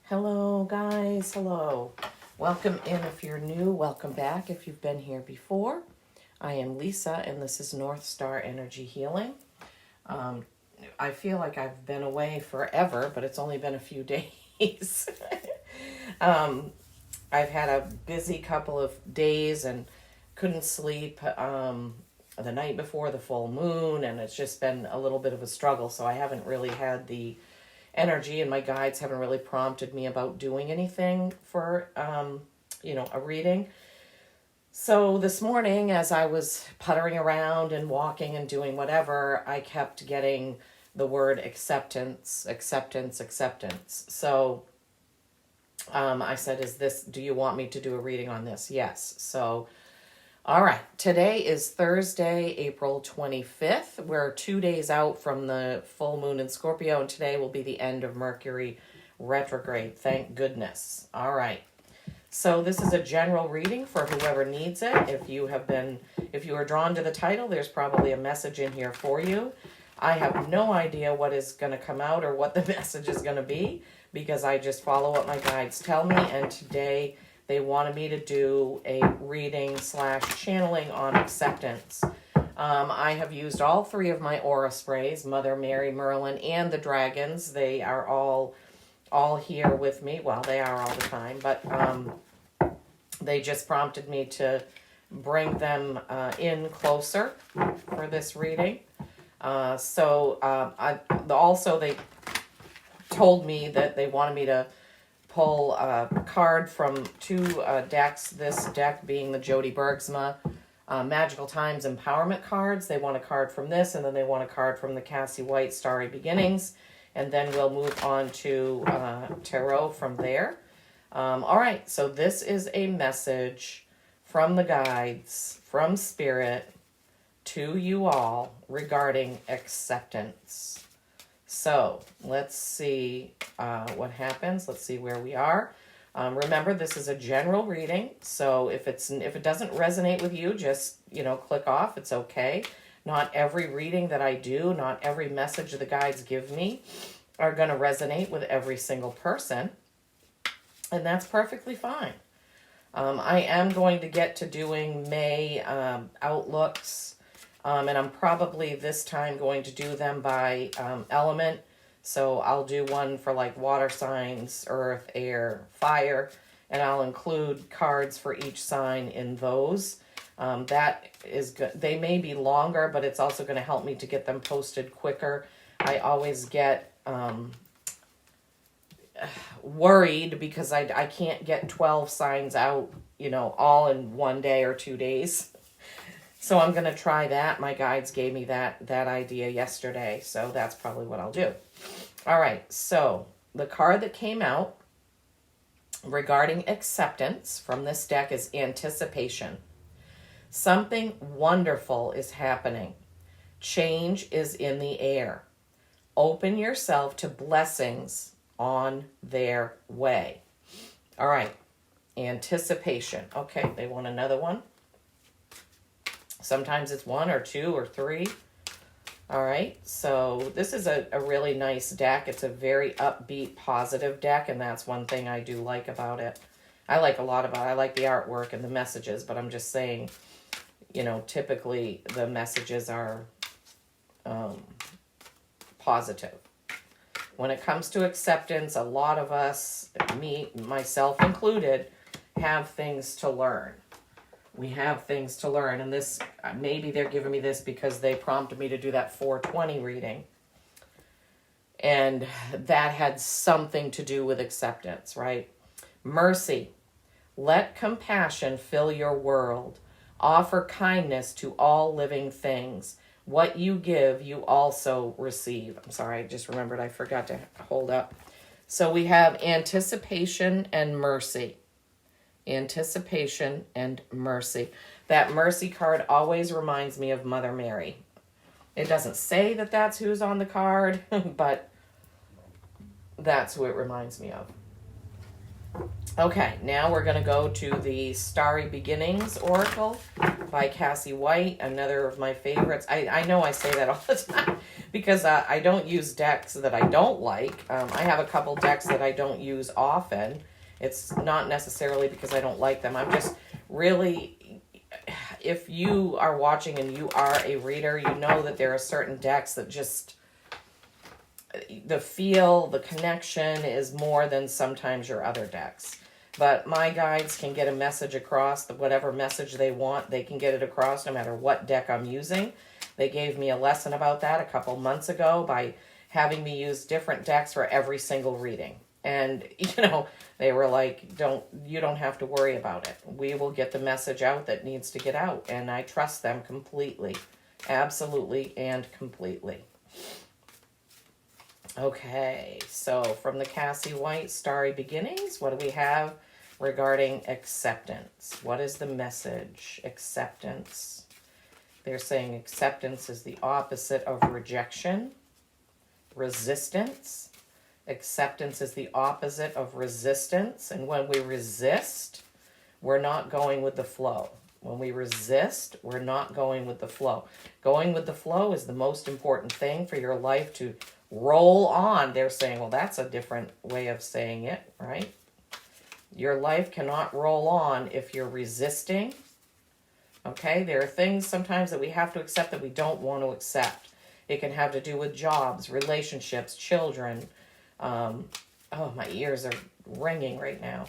Hello, guys. Hello. Welcome in if you're new. Welcome back if you've been here before. I am Lisa, and this is North Star Energy Healing. I feel like I've been away forever, but it's only been a few days. I've had a busy couple of days and couldn't sleep the night before the full moon, and it's just been a little bit of a struggle, so I haven't really had the energy, and my guides haven't really prompted me about doing anything for a reading. So this morning, as I was puttering around and walking and doing whatever, I kept getting the word acceptance, acceptance, acceptance. So I said, do you want me to do a reading on this? Yes. So all right, today is Thursday, April 25th. We're 2 days out from the full moon in Scorpio, and today will be the end of Mercury retrograde. Thank goodness. All right. So this is a general reading for whoever needs it. If you are drawn to the title, there's probably a message in here for you. I have no idea what is going to come out or what the message is going to be because I just follow what my guides tell me, and today they wanted me to do a reading / channeling on acceptance. I have used all three of my aura sprays, Mother Mary, Merlin, and the dragons. They are all here with me. Well, they are all the time, but they just prompted me to bring them in closer for this reading. Also, they told me that they wanted me to pull a card from two decks, this deck being the Jody Bergsma Magical Times Empowerment cards. They want a card from this, and then they want a card from the Cassie White Starry Beginnings, and then we'll move on to Tarot from there. All right, so this is a message from the guides, from Spirit, to you all regarding acceptance. So let's see what happens. Let's see where we are. Remember, this is a general reading. So if it doesn't resonate with you, just, click off. It's okay. Not every reading that I do, not every message the guides give me are going to resonate with every single person. And that's perfectly fine. I am going to get to doing May outlooks. And I'm probably this time going to do them by element. So I'll do one for like water signs, earth, air, fire, and I'll include cards for each sign in those. That is good. They may be longer, but it's also going to help me to get them posted quicker. I always get worried because I can't get 12 signs out, all in 1 day or 2 days. So I'm going to try that. My guides gave me that idea yesterday, so that's probably what I'll do. All right, so the card that came out regarding acceptance from this deck is Anticipation. Something wonderful is happening. Change is in the air. Open yourself to blessings on their way. All right, Anticipation. Okay, they want another one. Sometimes it's 1 or 2 or 3. All right, so this is a really nice deck. It's a very upbeat, positive deck, and that's one thing I do like about it. I like a lot about it. I like the artwork and the messages, but I'm just saying, typically the messages are positive. When it comes to acceptance, a lot of us, me, myself included, have things to learn. We have things to learn, and this, maybe they're giving me this because they prompted me to do that 420 reading. And that had something to do with acceptance, right? Mercy. Let compassion fill your world. Offer kindness to all living things. What you give, you also receive. I'm sorry, I just remembered I forgot to hold up. So we have Anticipation and Mercy. Anticipation and Mercy. That Mercy card always reminds me of Mother Mary. It doesn't say that that's who's on the card, but that's who it reminds me of. Okay, now we're going to go to the Starry Beginnings Oracle by Cassie White, another of my favorites. I know I say that all the time because I don't use decks that I don't like. I have a couple decks that I don't use often. It's not necessarily because I don't like them. I'm just really, if you are watching and you are a reader, you know that there are certain decks that just, the feel, the connection is more than sometimes your other decks. But my guides can get a message across, whatever message they want, they can get it across no matter what deck I'm using. They gave me a lesson about that a couple months ago by having me use different decks for every single reading. And, they were like, you don't have to worry about it. We will get the message out that needs to get out. And I trust them completely, absolutely and completely. Okay, so from the Cassie White, Starry Beginnings, what do we have regarding acceptance? What is the message? Acceptance. They're saying acceptance is the opposite of rejection. Resistance. Acceptance is the opposite of resistance. And when we resist, we're not going with the flow. When we resist, we're not going with the flow. Going with the flow is the most important thing for your life to roll on. They're saying, well, that's a different way of saying it, right? Your life cannot roll on if you're resisting. Okay, there are things sometimes that we have to accept that we don't want to accept. It can have to do with jobs, relationships, children. My ears are ringing right now.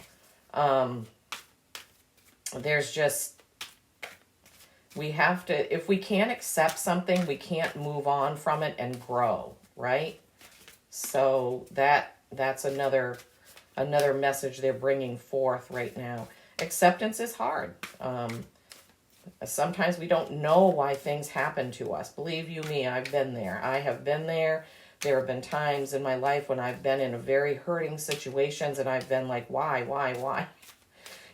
There's just, we have to, if we can't accept something, we can't move on from it and grow, right? So that's another message they're bringing forth right now. Acceptance is hard. Sometimes we don't know why things happen to us. Believe you me, I've been there. I have been there. There have been times in my life when I've been in a very hurting situations and I've been like, why?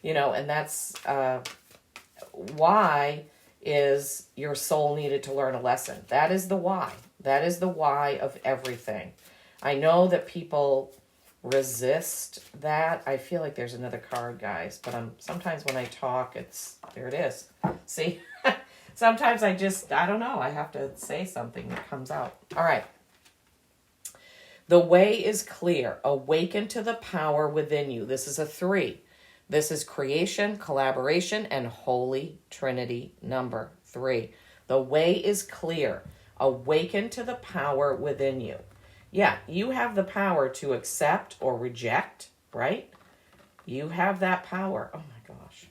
And that's why is your soul needed to learn a lesson. That is the why. That is the why of everything. I know that people resist that. I feel like there's another card, guys, but sometimes when I talk, there it is. See, sometimes I don't know. I have to say something that comes out. All right. The way is clear. Awaken to the power within you. This is a 3. This is creation, collaboration, and Holy Trinity number 3. The way is clear. Awaken to the power within you. Yeah, you have the power to accept or reject, right? You have that power. Oh my gosh.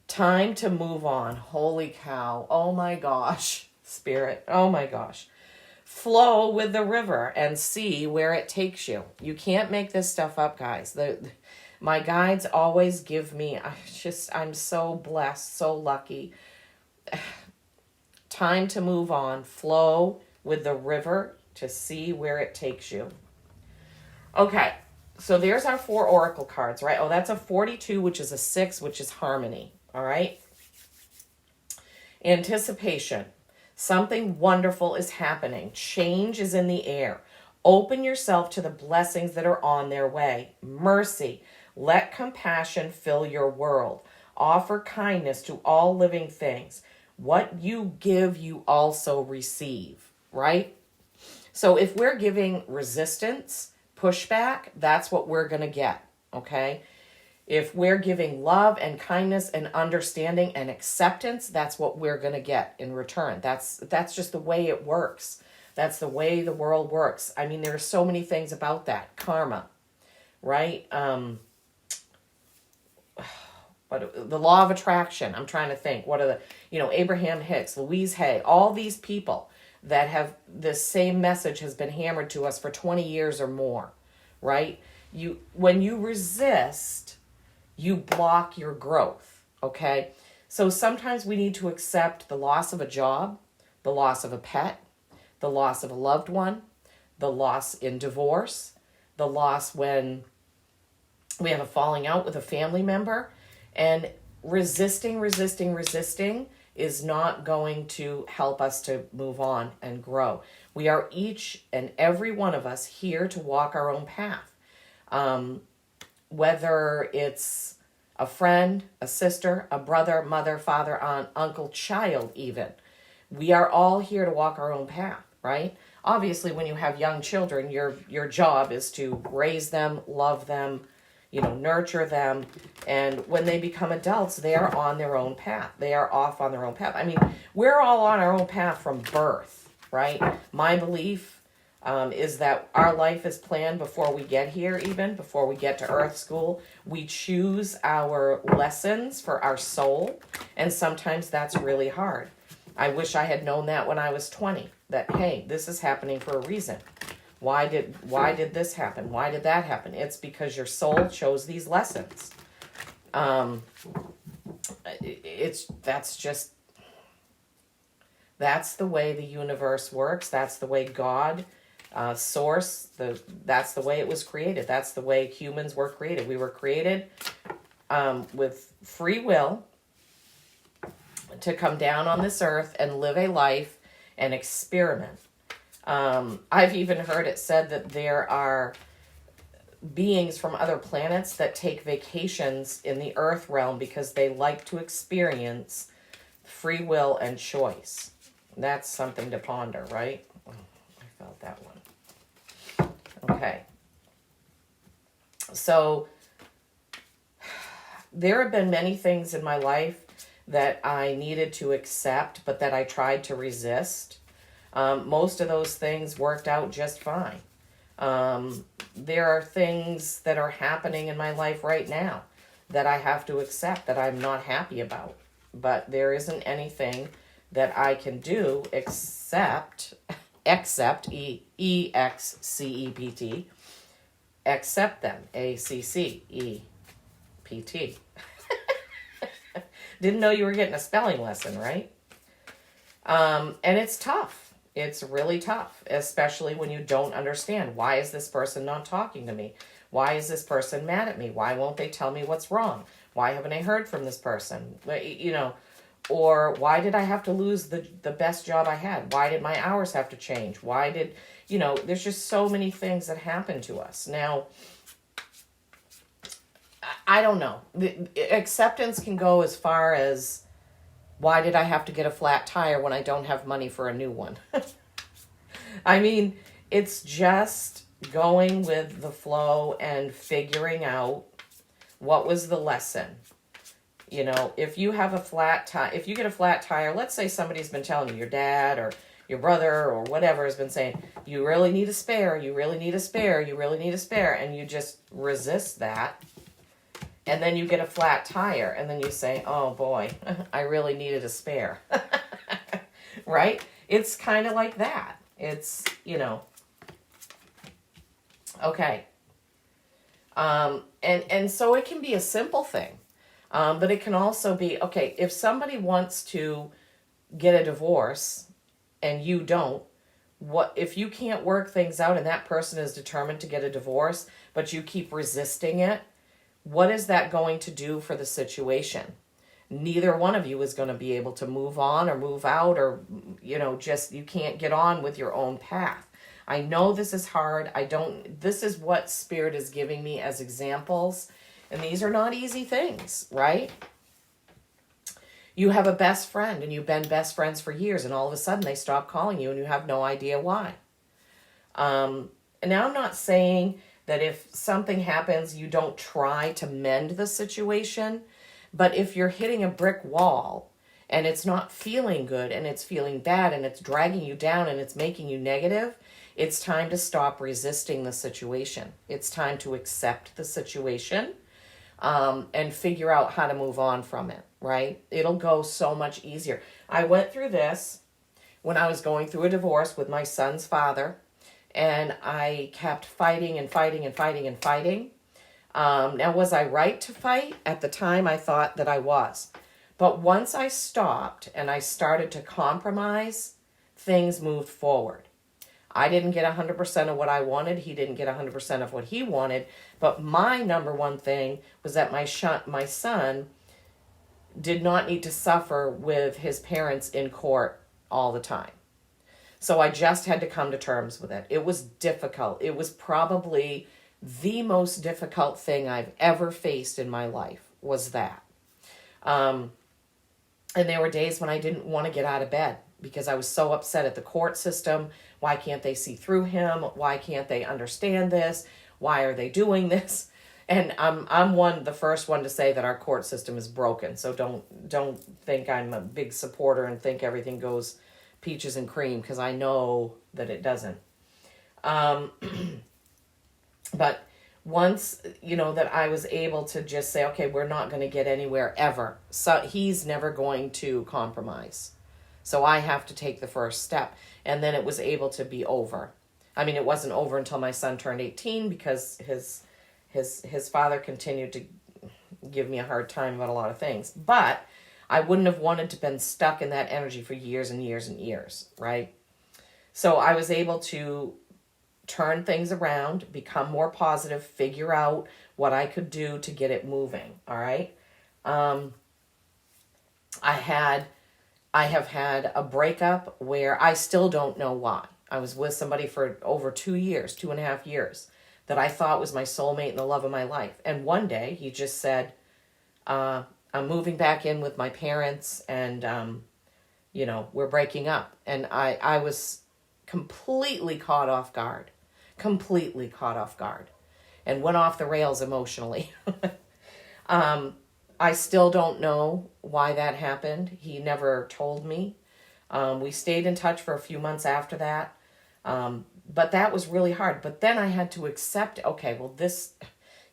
Time to move on. Holy cow. Oh my gosh. Spirit. Oh my gosh. Flow with the river and see where it takes you. You can't make this stuff up, guys. My guides always give me, I'm so blessed, so lucky. Time to move on. Flow with the river to see where it takes you. Okay, so there's our 4 oracle cards, right? Oh, that's a 42, which is a 6, which is harmony, all right? Anticipation. Something wonderful is happening. Change is in the air. Open yourself to the blessings that are on their way. Mercy. Let compassion fill your world. Offer kindness to all living things. What you give, you also receive, right? So if we're giving resistance, pushback, that's what we're going to get, okay? If we're giving love and kindness and understanding and acceptance, that's what we're going to get in return. That's just the way it works. That's the way the world works. I mean, there are so many things about that. Karma, right? But the law of attraction, I'm trying to think. What are the, Abraham Hicks, Louise Hay, all these people that have this same message has been hammered to us for 20 years or more, right? When you resist, you block your growth, okay? So sometimes we need to accept the loss of a job, the loss of a pet, the loss of a loved one, the loss in divorce, the loss when we have a falling out with a family member, and resisting is not going to help us to move on and grow. We are each and every one of us here to walk our own path. Whether it's a friend, a sister, a brother, mother, father, aunt, uncle, child even. We are all here to walk our own path, right? Obviously, when you have young children, your job is to raise them, love them, nurture them. And when they become adults, they are on their own path. They are off on their own path. I mean, we're all on our own path from birth, right? My belief is that our life is planned before we get here, even before we get to earth school. We choose our lessons for our soul, and sometimes that's really hard. I wish I had known that when I was 20, that, hey, this is happening for a reason. Why did this happen? Why did that happen? It's because your soul chose these lessons. That's the way the universe works. That's the way God, source, that's the way it was created. That's the way humans were created. We were created with free will to come down on this earth and live a life and experiment. I've even heard it said that there are beings from other planets that take vacations in the earth realm because they like to experience free will and choice. That's something to ponder, right? Oh, I felt that one. Okay. So there have been many things in my life that I needed to accept, but that I tried to resist. Most of those things worked out just fine. There are things that are happening in my life right now that I have to accept that I'm not happy about. But there isn't anything that I can do except E-X-C-E-P-T, accept them, A-C-C-E-P-T. Didn't know you were getting a spelling lesson, right? And it's tough. It's really tough, especially when you don't understand. Why is this person not talking to me? Why is this person mad at me? Why won't they tell me what's wrong? Why haven't I heard from this person? Or why did I have to lose the best job I had? Why did my hours have to change? Why did, there's just so many things that happen to us. Now, I don't know. The acceptance can go as far as, why did I have to get a flat tire when I don't have money for a new one? I mean, it's just going with the flow and figuring out what was the lesson. If you have a flat tire, if you get a flat tire, let's say somebody's been telling you, your dad or your brother or whatever has been saying, you really need a spare, you really need a spare, you really need a spare, and you just resist that. And then you get a flat tire, and then you say, oh boy, I really needed a spare. Right? It's kind of like that. It's, okay. And so it can be a simple thing. But it can also be, okay, if somebody wants to get a divorce and you don't, what if you can't work things out and that person is determined to get a divorce, but you keep resisting it? What is that going to do for the situation? Neither one of you is going to be able to move on or move out, or, you can't get on with your own path. I know this is hard. This is what Spirit is giving me as examples. And these are not easy things, right? You have a best friend and you've been best friends for years, and all of a sudden they stop calling you and you have no idea why. And now I'm not saying that if something happens, you don't try to mend the situation. But if you're hitting a brick wall and it's not feeling good and it's feeling bad and it's dragging you down and it's making you negative, it's time to stop resisting the situation. It's time to accept the situation and figure out how to move on from it, right? It'll go so much easier. I went through this when I was going through a divorce with my son's father. And I kept fighting and fighting and fighting and fighting. Now, was I right to fight? At the time, I thought that I was. But once I stopped and I started to compromise, things moved forward. I didn't get 100% of what I wanted. He didn't get 100% of what he wanted. But my number one thing was that my son did not need to suffer with his parents in court all the time. So I just had to come to terms with it. It was difficult. It was probably the most difficult thing I've ever faced in my life, was that. And there were days when I didn't want to get out of bed because I was so upset at the court system. Why can't they see through him? Why can't they understand this? Why are they doing this? And I'm the first one to say that our court system is broken. So don't think I'm a big supporter and think everything goes peaches and cream, because I know that it doesn't. But once, that I was able to just say, okay, we're not going to get anywhere ever. So he's never going to compromise. So I have to take the first step. And then it was able to be over. I mean, it wasn't over until my son turned 18, because his father continued to give me a hard time about a lot of things. But I wouldn't have wanted to been stuck in that energy for years and years and years, right? So I was able to turn things around, become more positive, figure out what I could do to get it moving, all right? I have had a breakup where I still don't know why. I was with somebody for over 2.5 years, that I thought was my soulmate and the love of my life. And one day he just said, I'm moving back in with my parents, and, we're breaking up. And I was completely caught off guard, and went off the rails emotionally. I still don't know why that happened. He never told me. We stayed in touch for a few months after that. But that was really hard. But then I had to accept, okay, well,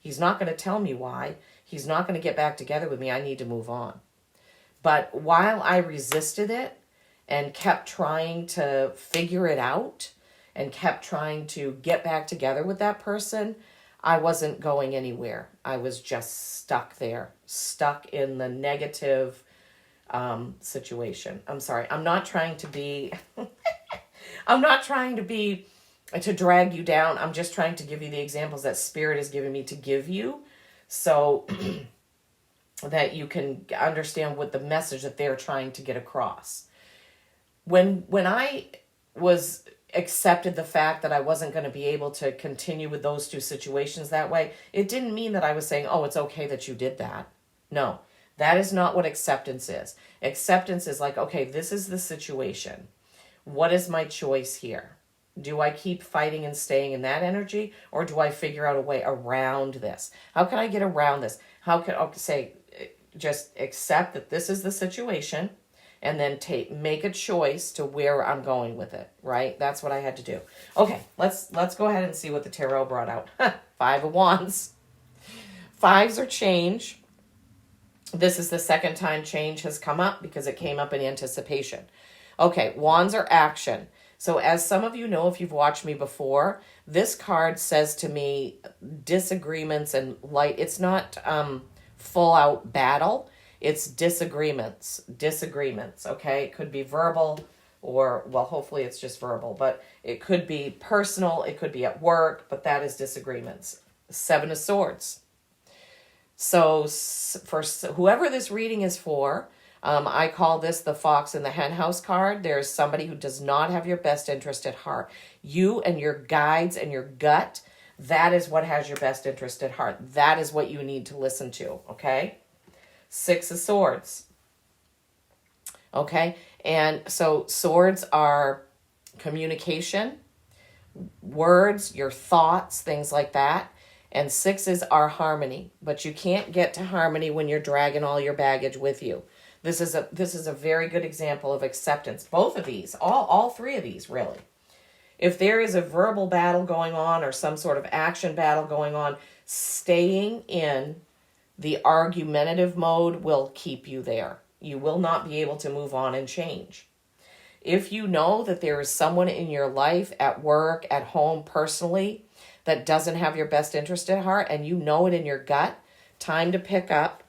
he's not going to tell me why. He's not going to get back together with me. I need to move on. But while I resisted it and kept trying to figure it out and kept trying to get back together with that person, I wasn't going anywhere. I was just stuck there, stuck in the negative situation. I'm sorry. I'm not trying to be, to drag you down. I'm just trying to give you the examples that Spirit has given me to give you, so that you can understand what the message that they're trying to get across. When I was accepted the fact that I wasn't going to be able to continue with those two situations that way, it didn't mean that I was saying, oh, it's okay that you did that. No, that is not what acceptance is. Acceptance is like, okay, this is the situation. What is my choice here? Do I keep fighting and staying in that energy, or do I figure out a way around this? How can I get around this? How can I say, just accept that this is the situation, and then make a choice to where I'm going with it, right? That's what I had to do. Okay, let's go ahead and see what the tarot brought out. 5 of Wands. 5s are change. This is the second time change has come up, because it came up in anticipation. Okay, Wands are action. So as some of you know, if you've watched me before, this card says to me disagreements and light. It's not full out battle. It's disagreements, okay? It could be verbal, or, well, hopefully it's just verbal, but it could be personal, it could be at work, but that is disagreements. 7 of Swords. So for whoever this reading is for, I call this the Fox in the Henhouse card. There's somebody who does not have your best interest at heart. You and your guides and your gut, that is what has your best interest at heart. That is what you need to listen to, okay? 6 of Swords. Okay? And so swords are communication, words, your thoughts, things like that. And 6s are harmony. But you can't get to harmony when you're dragging all your baggage with you. This is a very good example of acceptance. Both of these, all 3 of these, really. If there is a verbal battle going on or some sort of action battle going on, staying in the argumentative mode will keep you there. You will not be able to move on and change. If you know that there is someone in your life, at work, at home, personally, that doesn't have your best interest at heart, and you know it in your gut, time to pick up,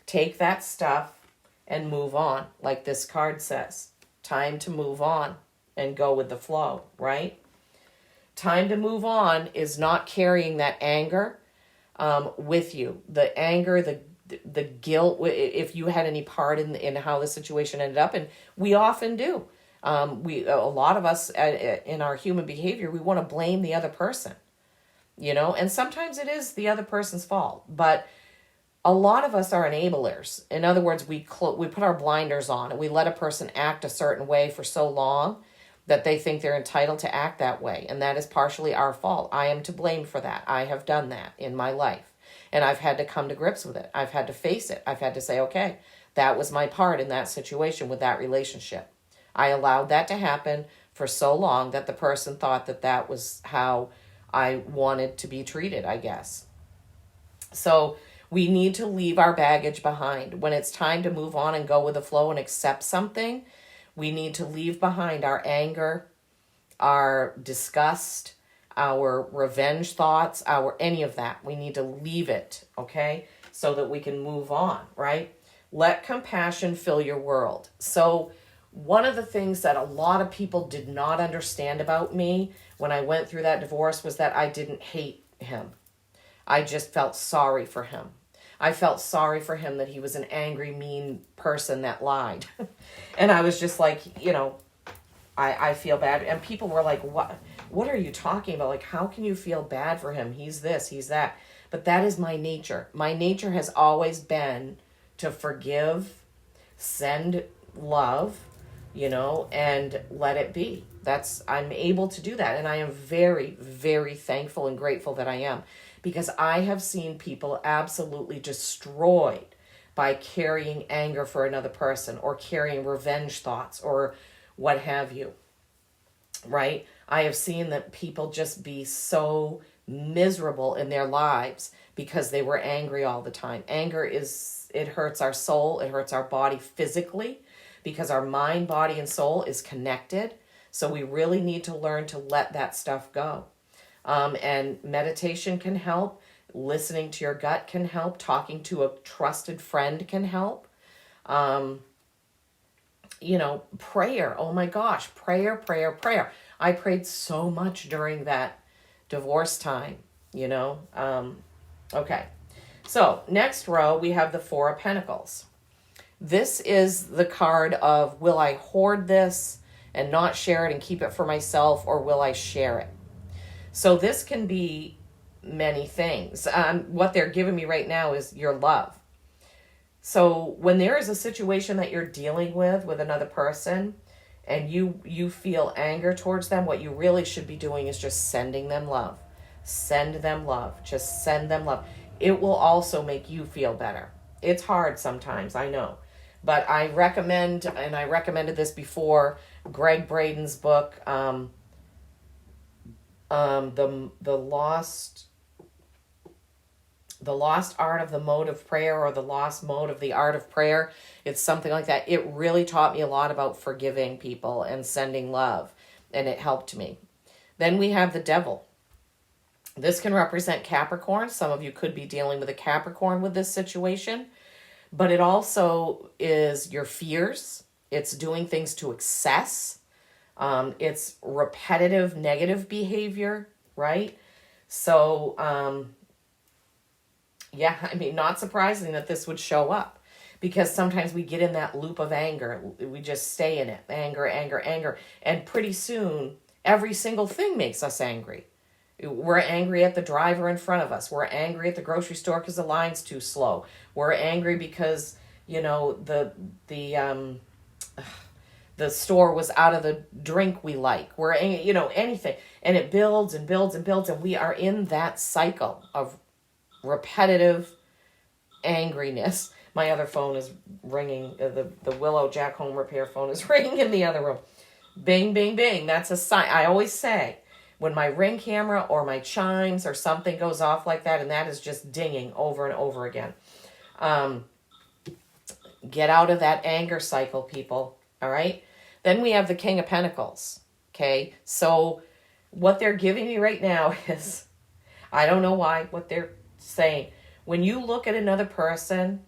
take that stuff, and move on, like this card says. Time to move on and go with the flow, right? Time to move on is not carrying that anger with you. The anger, the guilt, if you had any part in how the situation ended up, and we often do. A lot of us in our human behavior, we want to blame the other person, and sometimes it is the other person's fault, but A lot of us are enablers. In other words, we put our blinders on and we let a person act a certain way for so long that they think they're entitled to act that way. And that is partially our fault. I am to blame for that. I have done that in my life. And I've had to come to grips with it. I've had to face it. I've had to say, okay, that was my part in that situation with that relationship. I allowed that to happen for so long that the person thought that that was how I wanted to be treated, I guess. So we need to leave our baggage behind. When it's time to move on and go with the flow and accept something, we need to leave behind our anger, our disgust, our revenge thoughts, any of that. We need to leave it, okay? So that we can move on, right? Let compassion fill your world. So one of the things that a lot of people did not understand about me when I went through that divorce was that I didn't hate him. I just felt sorry for him. I felt sorry for him that he was an angry, mean person that lied. And I was just like, I feel bad. And people were like, what are you talking about? Like, how can you feel bad for him? He's this, he's that. But that is my nature. My nature has always been to forgive, send love, and let it be. I'm able to do that. And I am very, very thankful and grateful that I am. Because I have seen people absolutely destroyed by carrying anger for another person or carrying revenge thoughts or what have you, right? I have seen that people just be so miserable in their lives because they were angry all the time. Anger it hurts our soul, it hurts our body physically because our mind, body, and soul is connected. So we really need to learn to let that stuff go. And meditation can help. Listening to your gut can help. Talking to a trusted friend can help. Prayer. Oh my gosh, prayer. I prayed so much during that divorce time, Okay. So next row, we have the Four of Pentacles. This is the card of, will I hoard this and not share it and keep it for myself, or will I share it? So this can be many things. What they're giving me right now is your love. So when there is a situation that you're dealing with another person and you feel anger towards them, what you really should be doing is just sending them love. Send them love. Just send them love. It will also make you feel better. It's hard sometimes, I know. But I recommend, and I recommended this before, Greg Braden's book, the lost art of the mode of prayer, or the lost mode of the art of prayer. It's something like that. It really taught me a lot about forgiving people and sending love, and it helped me. Then we have the Devil. This can represent Capricorn. Some of you could be dealing with a Capricorn with this situation, but it also is your fears. It's doing things to excess. It's repetitive negative behavior, right? So, not surprising that this would show up, because sometimes we get in that loop of anger. We just stay in it. Anger. And pretty soon, every single thing makes us angry. We're angry at the driver in front of us. We're angry at the grocery store because the line's too slow. We're angry because, the store was out of the drink we like. We're, anything. And it builds and builds and builds. And we are in that cycle of repetitive angriness. My other phone is ringing. The Willow Jack Home Repair phone is ringing in the other room. Bing, bing, bing. That's a sign. I always say, when my Ring camera or my chimes or something goes off like that, and that is just dinging over and over again. Get out of that anger cycle, people. All right? Then we have the King of Pentacles. Okay? So what they're giving me right now is, I don't know why, what they're saying. When you look at another person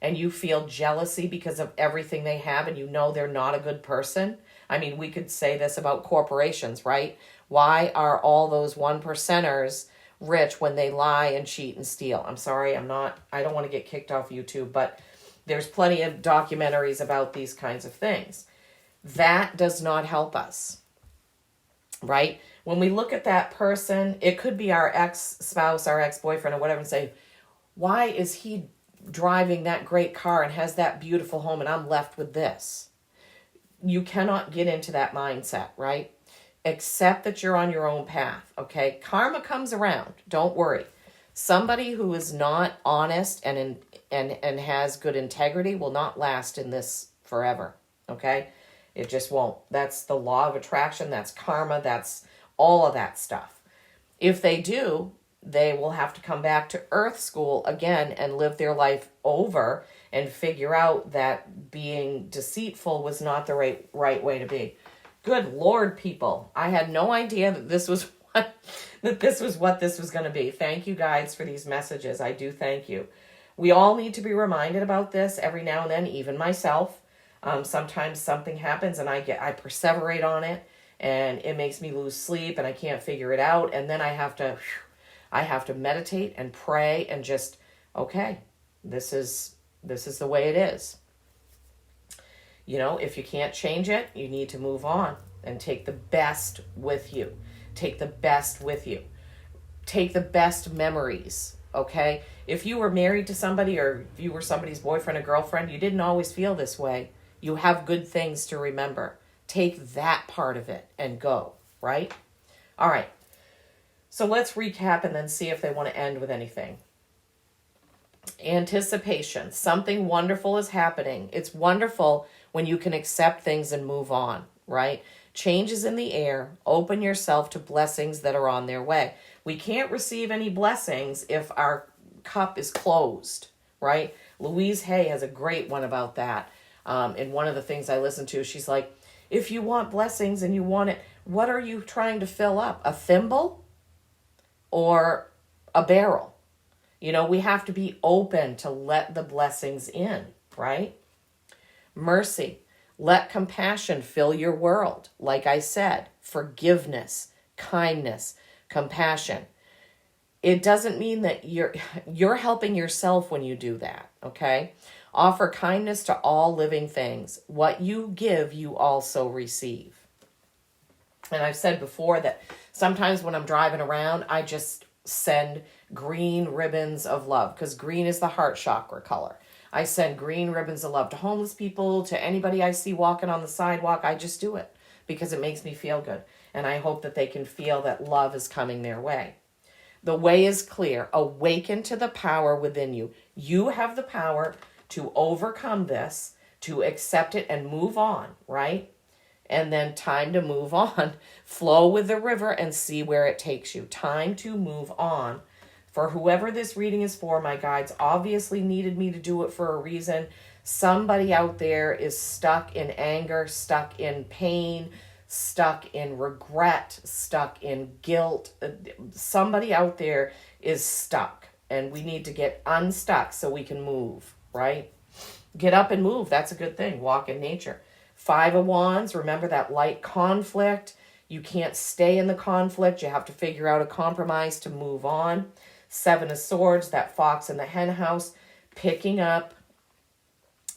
and you feel jealousy because of everything they have and you know they're not a good person, we could say this about corporations, right? Why are all those 1%ers rich when they lie and cheat and steal? I'm sorry, I don't want to get kicked off YouTube, but there's plenty of documentaries about these kinds of things. That does not help us, right? When we look at that person, it could be our ex-spouse, our ex-boyfriend or whatever, and say, why is he driving that great car and has that beautiful home and I'm left with this. You cannot get into that mindset, right? Accept that you're on your own path, okay? Karma comes around. Don't worry. Somebody who is not honest and has good integrity will not last in this forever, okay? It just won't. That's the law of attraction. That's karma. That's all of that stuff. If they do, they will have to come back to Earth School again and live their life over and figure out that being deceitful was not the right way to be. Good Lord, people. I had no idea that this was what this was going to be. Thank you guys for these messages. I do thank you. We all need to be reminded about this every now and then, even myself. Sometimes something happens and I perseverate on it and it makes me lose sleep and I can't figure it out. And then I have to meditate and pray and just, okay, this is the way it is. You know, if you can't change it, you need to move on and take the best with you. Take the best with you. Take the best memories, okay? If you were married to somebody or if you were somebody's boyfriend or girlfriend, you didn't always feel this way. You have good things to remember. Take that part of it and go, right? All right. So let's recap and then see if they want to end with anything. Anticipation. Something wonderful is happening. It's wonderful when you can accept things and move on, right? Change is in the air. Open yourself to blessings that are on their way. We can't receive any blessings if our cup is closed, right? Louise Hay has a great one about that. In one of the things I listen to, she's like, if you want blessings and you want it, what are you trying to fill up? A thimble or a barrel? You know, we have to be open to let the blessings in, right? Mercy. Let compassion fill your world. Like I said, forgiveness, kindness, compassion. It doesn't mean that you're helping yourself when you do that, okay? Offer kindness to all living things. What you give, you also receive. And I've said before that sometimes when I'm driving around, I just send green ribbons of love because green is the heart chakra color. I send green ribbons of love to homeless people, to anybody I see walking on the sidewalk. I just do it because it makes me feel good. And I hope that they can feel that love is coming their way. The way is clear. Awaken to the power within you. You have the power to overcome this, to accept it and move on, right? And then time to move on. Flow with the river and see where it takes you. Time to move on. For whoever this reading is for, my guides obviously needed me to do it for a reason. Somebody out there is stuck in anger, stuck in pain, stuck in regret, stuck in guilt. Somebody out there is stuck, and we need to get unstuck so we can move, right? Get up and move. That's a good thing. Walk in nature. 5 of Wands, remember that light conflict. You can't stay in the conflict. You have to figure out a compromise to move on. 7 of Swords, that fox in the hen house, picking up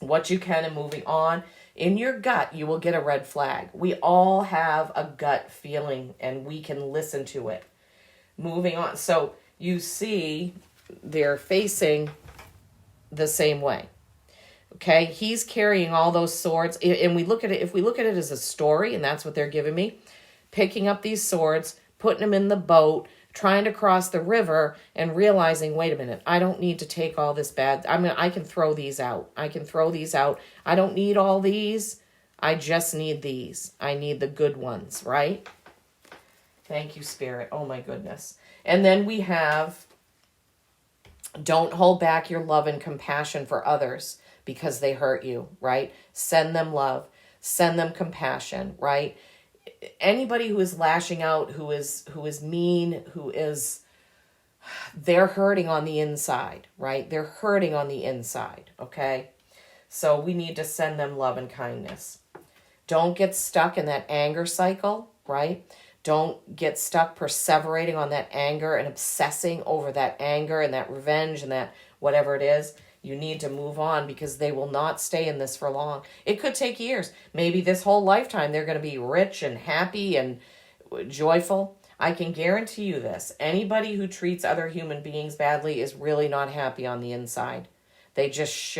what you can and moving on. In your gut, you will get a red flag. We all have a gut feeling and we can listen to it. Moving on. So you see they're facing the same way. Okay, he's carrying all those swords, and we look at it, if we look at it as a story, and that's what they're giving me, picking up these swords, putting them in the boat, trying to cross the river, and realizing, wait a minute, I don't need to take all this bad, I can throw these out. I can throw these out. I don't need all these. I just need these. I need the good ones, right? Thank you, Spirit. Oh my goodness. And then we have, don't hold back your love and compassion for others because they hurt you, right? Send them love. Send them compassion, right? Anybody who is lashing out, who is mean, they're hurting on the inside, right? They're hurting on the inside, okay? So we need to send them love and kindness. Don't get stuck in that anger cycle, right? Don't get stuck perseverating on that anger and obsessing over that anger and that revenge and that whatever it is. You need to move on because they will not stay in this for long. It could take years. Maybe this whole lifetime they're going to be rich and happy and joyful. I can guarantee you this. Anybody who treats other human beings badly is really not happy on the inside. They just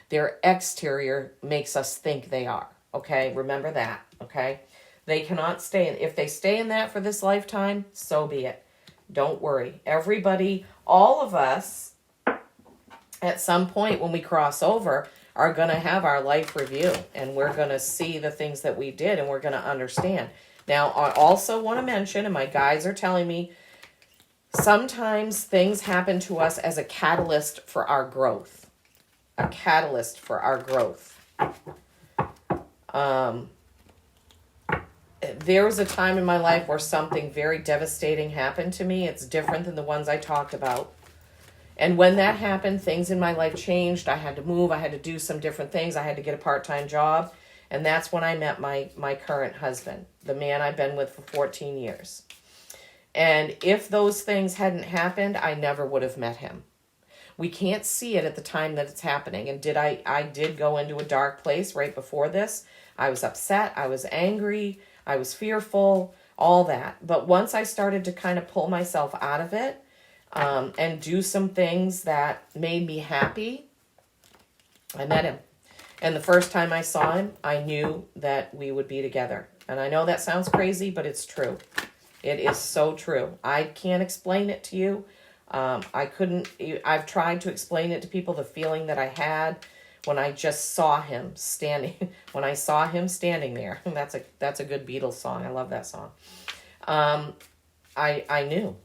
their exterior makes us think they are. Okay, remember that. Okay, they cannot stay in. If they stay in that for this lifetime, so be it. Don't worry. Everybody, all of us, at some point when we cross over, are going to have our life review, and we're going to see the things that we did, and we're going to understand. Now, I also want to mention, and my guides are telling me, sometimes things happen to us as a catalyst for our growth. A catalyst for our growth. There was a time in my life where something very devastating happened to me. It's different than the ones I talked about. And when that happened, things in my life changed. I had to move. I had to do some different things. I had to get a part-time job. And that's when I met my current husband, the man I've been with for 14 years. And if those things hadn't happened, I never would have met him. We can't see it at the time that it's happening. And I did go into a dark place right before this. I was upset. I was angry. I was fearful, all that. But once I started to kind of pull myself out of it, and do some things that made me happy, I met him. And the first time I saw him, I knew that we would be together. And I know that sounds crazy, but it's true. It is so true. I can't explain it to you. I've tried to explain it to people, the feeling that I had when I just saw him standing, when I saw him standing there. That's a good Beatles song. I love that song. I knew.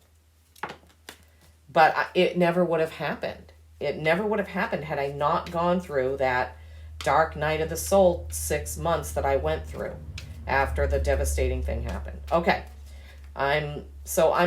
But it never would have happened. It never would have happened had I not gone through that dark night of the soul 6 months that I went through after the devastating thing happened. Okay. I'm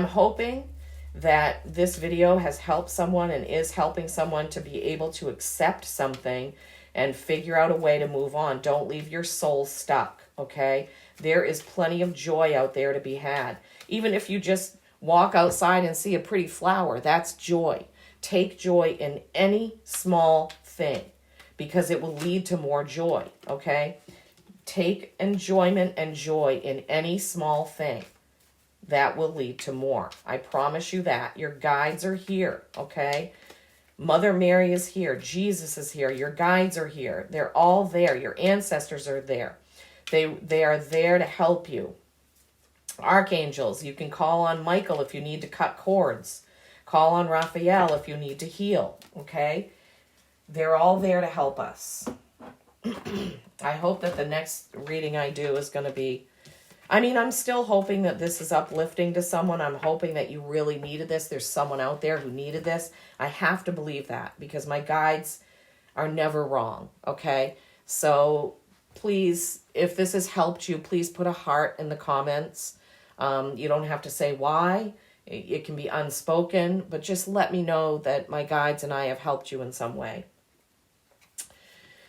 hoping that this video has helped someone and is helping someone to be able to accept something and figure out a way to move on. Don't leave your soul stuck, okay? There is plenty of joy out there to be had. Even if you just walk outside and see a pretty flower, that's joy. Take joy in any small thing because it will lead to more joy, okay? Take enjoyment and joy in any small thing. That will lead to more. I promise you that. Your guides are here, okay? Mother Mary is here. Jesus is here. Your guides are here. They're all there. Your ancestors are there. They are there to help you. Archangels, you can call on Michael if you need to cut cords. Call on Raphael if you need to heal, okay? They're all there to help us. I hope that the next reading I do is going to be, I'm still hoping that this is uplifting to someone. I'm hoping that you really needed this. There's someone out there who needed this. I have to believe that because my guides are never wrong, okay? So please, if this has helped you, please put a heart in the comments. You don't have to say why. It can be unspoken, but just let me know that my guides and I have helped you in some way.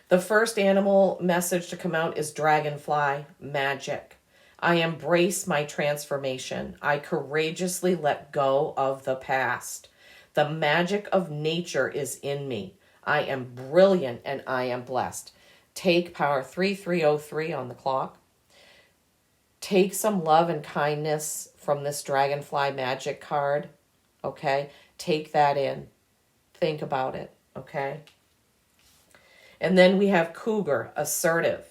The first animal message to come out is dragonfly magic. I embrace my transformation. I courageously let go of the past. The magic of nature is in me. I am brilliant and I am blessed. Take power 3303 on the clock. Take some love and kindness from this dragonfly magic card, okay? Take that in. Think about it, okay? And then we have cougar, assertive.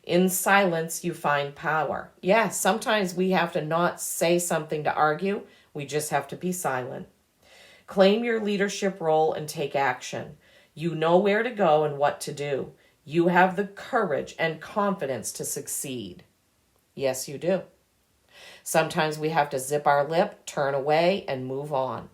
In silence, you find power. Yeah, sometimes we have to not say something to argue. We just have to be silent. Claim your leadership role and take action. You know where to go and what to do. You have the courage and confidence to succeed. Yes, you do. Sometimes we have to zip our lip, turn away, and move on.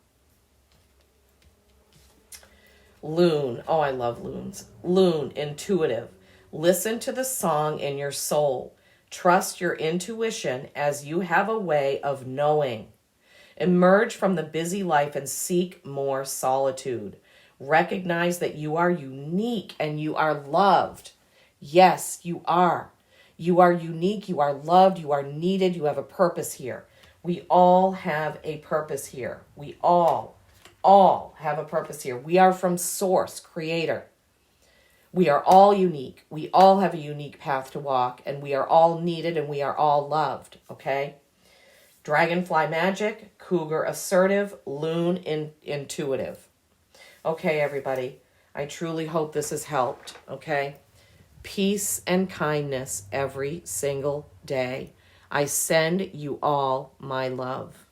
Loon. Oh, I love loons. Loon, intuitive. Listen to the song in your soul. Trust your intuition as you have a way of knowing. Emerge from the busy life and seek more solitude. Recognize that you are unique and you are loved. Yes, you are. You are unique, you are loved, you are needed, you have a purpose here. We all have a purpose here. We all have a purpose here. We are from Source, Creator. We are all unique. We all have a unique path to walk, and we are all needed, and we are all loved, okay? Dragonfly magic, cougar assertive, loon intuitive. Okay, everybody. I truly hope this has helped, okay? Peace and kindness every single day. I send you all my love.